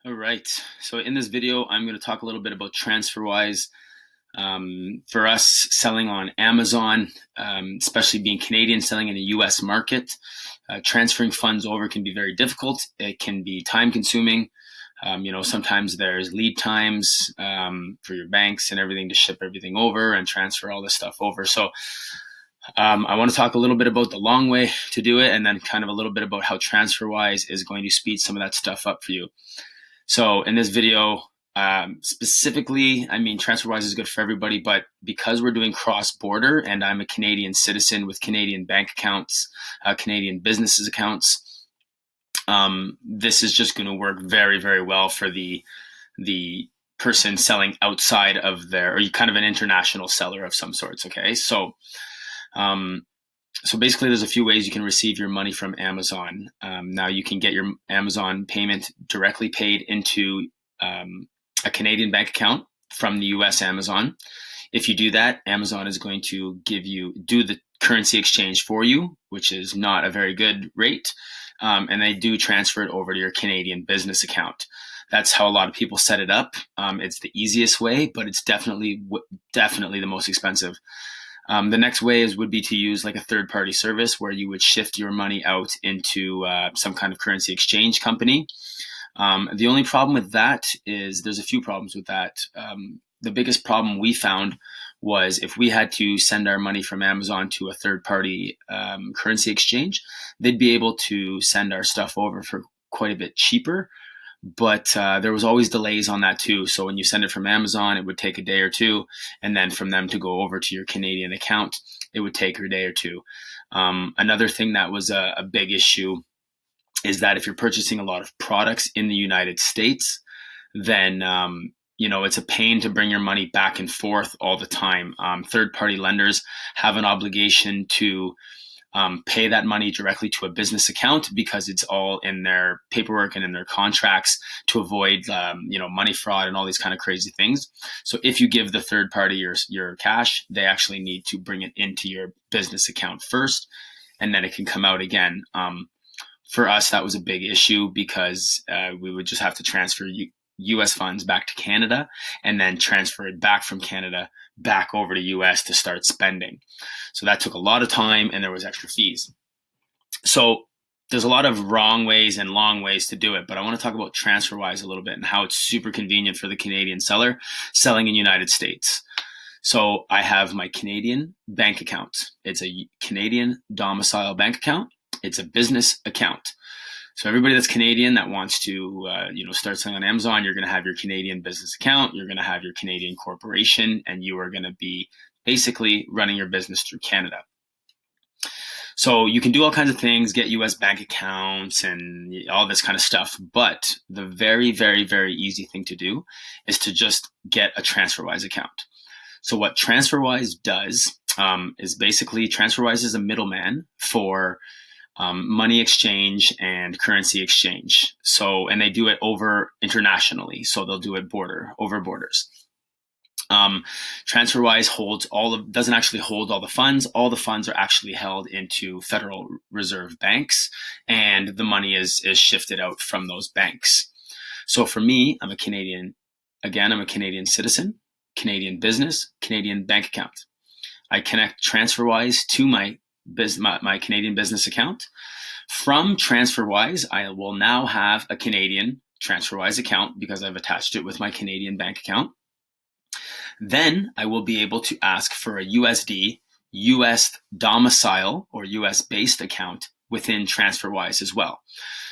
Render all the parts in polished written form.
All right. So in this video, I'm going to talk a little bit about TransferWise. For us selling on Amazon, especially being Canadian, selling in the US market, transferring funds over can be very difficult. It can be time consuming. Sometimes there's lead times for your banks and everything to ship everything over and transfer all this stuff over. So I want to talk a little bit about the long way to do it, and then kind of a little bit about how TransferWise is going to speed some of that stuff up for you. So in this video, specifically, TransferWise is good for everybody, but because we're doing cross-border and I'm a Canadian citizen with Canadian bank accounts, Canadian businesses accounts, this is just going to work very, very well for the person selling outside of or kind of an international seller of some sorts. Okay, so basically, there's a few ways you can receive your money from Amazon. Now you can get your Amazon payment directly paid into a Canadian bank account from the US Amazon. If you do that, Amazon is going to do the currency exchange for you, which is not a very good rate. And they do transfer it over to your Canadian business account. That's how a lot of people set it up. It's the easiest way, but it's definitely the most expensive. The next way would be to use like a third-party service where you would shift your money out into some kind of currency exchange company. The only problem with that is there's a few problems with that. The biggest problem we found was if we had to send our money from Amazon to a third-party currency exchange, they'd be able to send our stuff over for quite a bit cheaper. But there was always delays on that too. So when you send it from Amazon, it would take a day or two. And then from them to go over to your Canadian account, it would take a day or two. Another thing that was a big issue is that if you're purchasing a lot of products in the United States, then it's a pain to bring your money back and forth all the time. Third-party lenders have an obligation to pay that money directly to a business account because it's all in their paperwork and in their contracts to avoid, money fraud and all these kind of crazy things. So if you give the third party your cash, they actually need to bring it into your business account first, and then it can come out again. For us, that was a big issue because we would just have to transfer US funds back to Canada and then transfer it back from Canada back over to US to start spending. So that took a lot of time and there was extra fees. So there's a lot of wrong ways and long ways to do it, but I want to talk about TransferWise a little bit and how it's super convenient for the Canadian seller selling in the United States. So I have my Canadian bank account. It's a Canadian domicile bank account. It's a business account. So everybody that's Canadian that wants to, start selling on Amazon, you're going to have your Canadian business account, you're going to have your Canadian corporation, and you are going to be basically running your business through Canada. So you can do all kinds of things, get US bank accounts and all this kind of stuff. But the very, very, very easy thing to do is to just get a TransferWise account. So what TransferWise does is basically TransferWise is a middleman for money exchange and currency exchange. So, and they do it over internationally. So they'll do it over borders. TransferWise doesn't actually hold all the funds. All the funds are actually held into Federal Reserve banks, and the money is shifted out from those banks. So for me, I'm a Canadian citizen, Canadian business, Canadian bank account. I connect TransferWise to my Canadian business account. From TransferWise, I will now have a Canadian TransferWise account because I've attached it with my Canadian bank account. Then I will be able to ask for a USD, US domicile or US based account within TransferWise as well.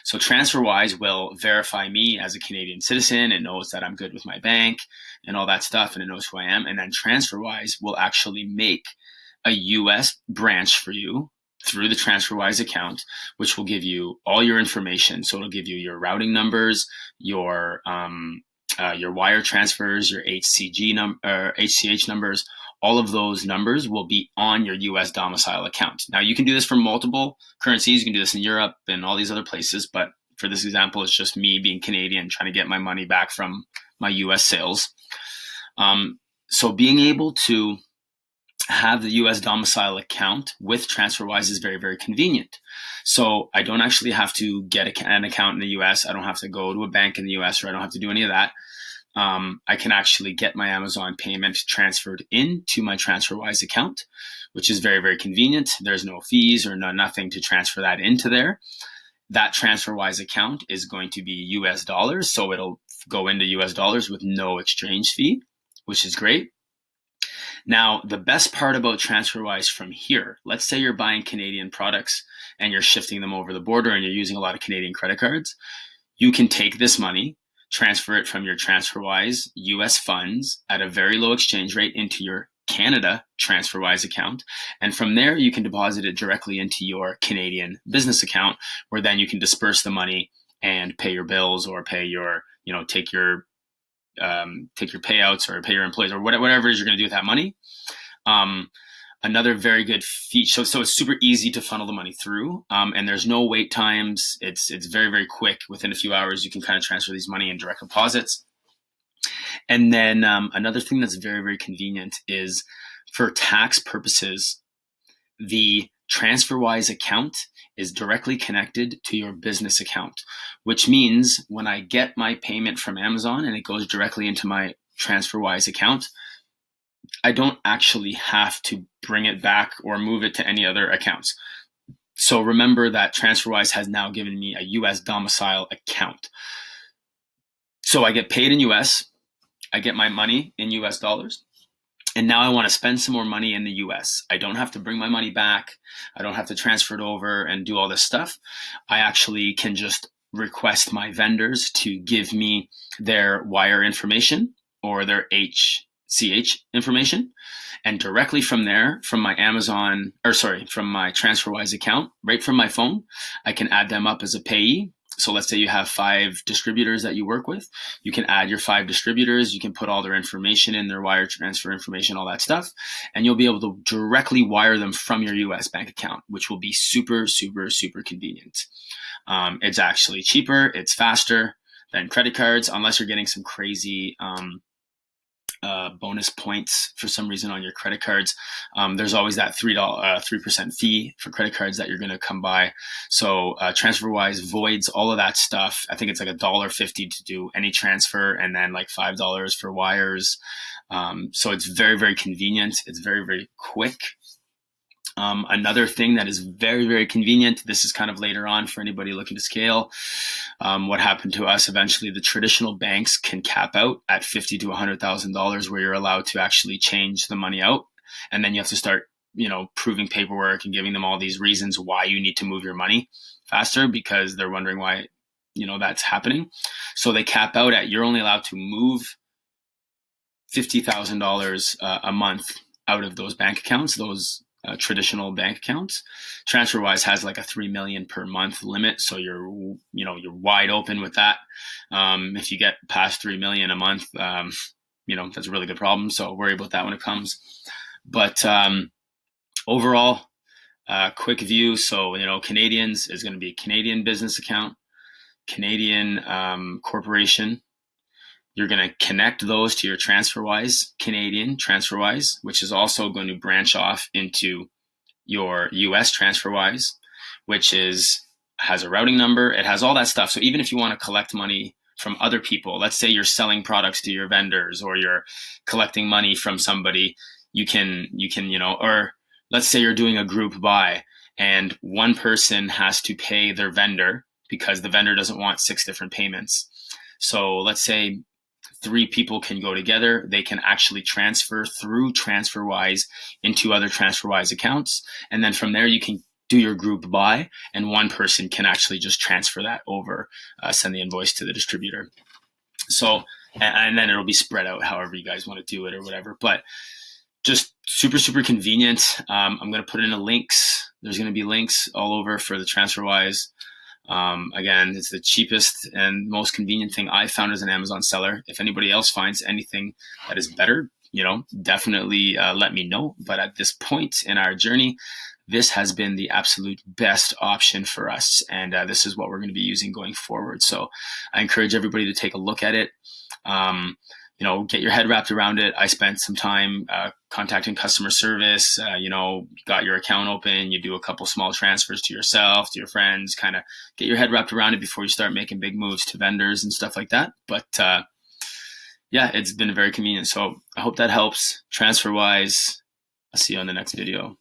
So TransferWise will verify me as a Canadian citizen. It knows that I'm good with my bank and all that stuff, and it knows who I am. And then TransferWise will actually make a US branch for you through the TransferWise account, which will give you all your information. So it'll give you your routing numbers, your wire transfers, your HCH numbers. All of those numbers will be on your US domicile account. Now you can do this for multiple currencies. You can do this in Europe and all these other places, but for this example, it's just me being Canadian trying to get my money back from my US sales. So being able to have the US domicile account with TransferWise is very, very convenient. So I don't actually have to get an account in the US. I don't have to go to a bank in the US, or I don't have to do any of that. I can actually get my Amazon payment transferred into my TransferWise account, which is very, very convenient. There's no fees or nothing to transfer that into there. That TransferWise account is going to be US dollars, so it'll go into US dollars with no exchange fee, which is great. Now, the best part about TransferWise from here, let's say you're buying Canadian products and you're shifting them over the border and you're using a lot of Canadian credit cards, you can take this money, transfer it from your TransferWise US funds at a very low exchange rate into your Canada TransferWise account. And from there, you can deposit it directly into your Canadian business account, where then you can disperse the money and pay your bills, or pay your, take your payouts, or pay your employees, or whatever it is you're going to do with that money. Another very good feature. So it's super easy to funnel the money through, and there's no wait times. It's very, very quick. Within a few hours, you can kind of transfer these money in direct deposits. And then another thing that's very, very convenient is, for tax purposes, the TransferWise account is directly connected to your business account, which means when I get my payment from Amazon and it goes directly into my TransferWise account, I don't actually have to bring it back or move it to any other accounts. So remember that TransferWise has now given me a US domicile account. So I get paid in US, I get my money in US dollars, and now I want to spend some more money in the US. I don't have to bring my money back. I don't have to transfer it over and do all this stuff. I actually can just request my vendors to give me their wire information or their ACH information. And directly from there, from my from my TransferWise account, right from my phone, I can add them up as a payee. So let's say you have 5 distributors that you work with. You can add your 5 distributors. You can put all their information in, their wire transfer information, all that stuff. And you'll be able to directly wire them from your US bank account, which will be super, super, super convenient. It's actually cheaper. It's faster than credit cards, unless you're getting some crazy bonus points for some reason on your credit cards. There's always that 3% fee for credit cards that you're going to come by. So TransferWise voids all of that stuff. I think it's like $1.50 to do any transfer, and then like $5 for wires. So it's very, very convenient. It's very, very quick. Another thing that is very, very convenient, this is kind of later on for anybody looking to scale. What happened to us eventually, the traditional banks can cap out at $50,000 to $100,000, where you're allowed to actually change the money out. And then you have to start, proving paperwork and giving them all these reasons why you need to move your money faster, because they're wondering why, that's happening. So they cap out at, you're only allowed to move $50,000 a month out of those bank accounts, those traditional bank accounts. TransferWise has like a 3 million per month limit, so you're wide open with that. If you get past 3 million a month, that's a really good problem. So worry about that when it comes. But overall, quick view. So Canadians is going to be a Canadian business account, Canadian corporation. You're going to connect those to your TransferWise, Canadian TransferWise, which is also going to branch off into your US TransferWise, which has a routing number. It has all that stuff. So even if you want to collect money from other people, let's say you're selling products to your vendors, or you're collecting money from somebody, you can, or let's say you're doing a group buy and one person has to pay their vendor because the vendor doesn't want 6 different payments. So let's say 3 people can go together. They can actually transfer through TransferWise into other TransferWise accounts. And then from there, you can do your group buy, and one person can actually just transfer that over, send the invoice to the distributor. So, and then it'll be spread out however you guys want to do it or whatever. But just super, super convenient. I'm going to put in the links. There's going to be links all over for the TransferWise. Again, it's the cheapest and most convenient thing I found as an Amazon seller. If anybody else finds anything that is better, definitely let me know. But at this point in our journey, this has been the absolute best option for us. And this is what we're going to be using going forward. So I encourage everybody to take a look at it. get your head wrapped around it. I spent some time contacting customer service. Got your account open, you do a couple small transfers to yourself, to your friends, kind of get your head wrapped around it before you start making big moves to vendors and stuff like that. But yeah, it's been very convenient. So I hope that helps. TransferWise. I'll see you on the next video.